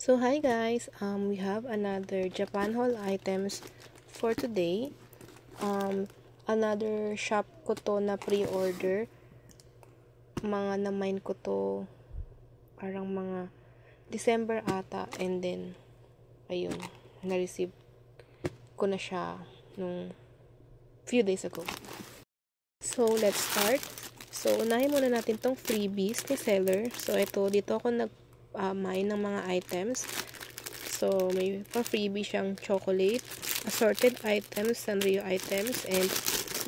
So hi guys, we have another Japan haul items for today. Another shop ko to na pre-order. Mga na-mine ko to parang mga December ata, and then ayun, na-receive ko na siya nung few days ago. So let's start. So unahin muna natin tong freebies ni seller. So ito, dito ako mine ng mga items. So may pa-freebie siyang chocolate, assorted items, Sanrio items, and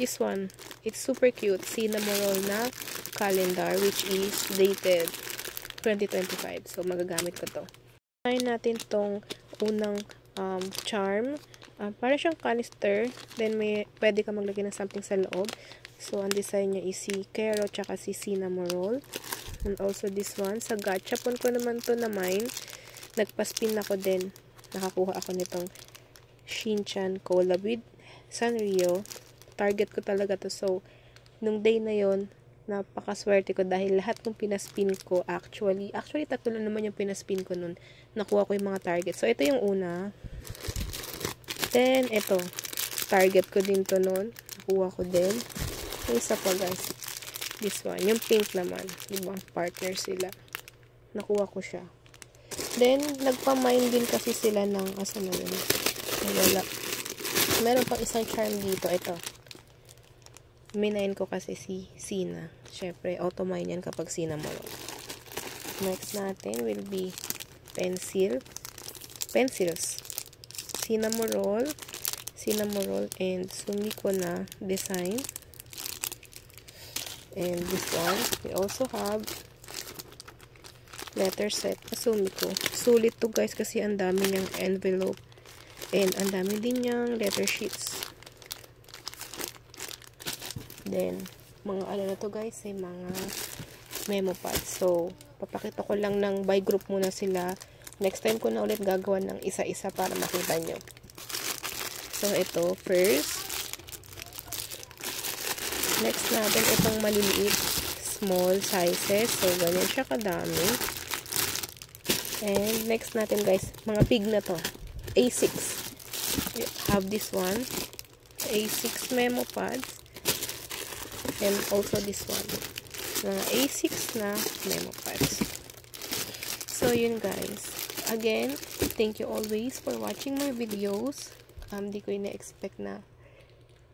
this one, it's super cute, cinnamon roll na calendar which is dated 2025. So magagamit ko to. Try natin tong unang charm. Para siyang canister, then pwede ka maglagay ng something sa loob. So ang design niya is si Kero tsaka si cinnamon roll. And also this one, sa gachapon ko naman to na mine. Nagpa-spin ako din. Nakakuha ako nitong Shinchan collab with Sanrio. Target ko talaga to. So, nung day na yon, napakaswerte ko dahil lahat ng pinaspin ko, actually tatlo lang naman yung pinaspin ko nun. Nakuha ko yung mga target. So, ito yung una. Then, ito. Target ko din to nun. Nakuha ko din. Yung isa pa guys. This one. Yung pink naman. Diba? Partner sila. Nakuha ko siya. Then, nagpa-mine din kasi sila ng asa na yun. Wala. Meron pang isang charm dito. Ito. Minayin ko kasi si Sina. Syempre, auto-mine yan kapag Sina mo. Next natin will be pencils. Cinnamon roll, and Sumiko na design. And this one, we also have letter set na Sumiko. Sulit to guys kasi ang dami niyang envelope. And ang dami din niyang letter sheets. Then, mga ano na to guys, ay mga memo pads. So, papakita ko lang ng by group muna sila. Next time ko na ulit gagawa ng isa-isa para makita nyo. So, ito, first. Next natin, itong maliliit, small sizes. So, ganyan siya kadami. And, next natin guys, mga big na to. A6. We have this one. A6 memo pads. And also this one. Mga A6 na memo pads. So, yun guys. Again, thank you always for watching my videos. Di ko ina-expect na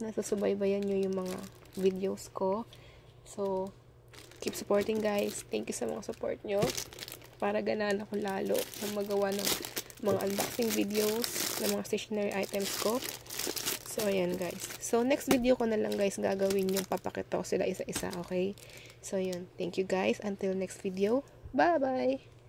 nasusubaybayan nyo yung mga videos ko. So, keep supporting guys. Thank you sa mga support nyo. Para ganahan ako lalo na magawa ng mga unboxing videos ng mga stationery items ko. So, ayan guys. So, next video ko na lang guys gagawin yung papakita ko sila isa-isa, okay? So, yun. Thank you guys. Until next video. Bye-bye!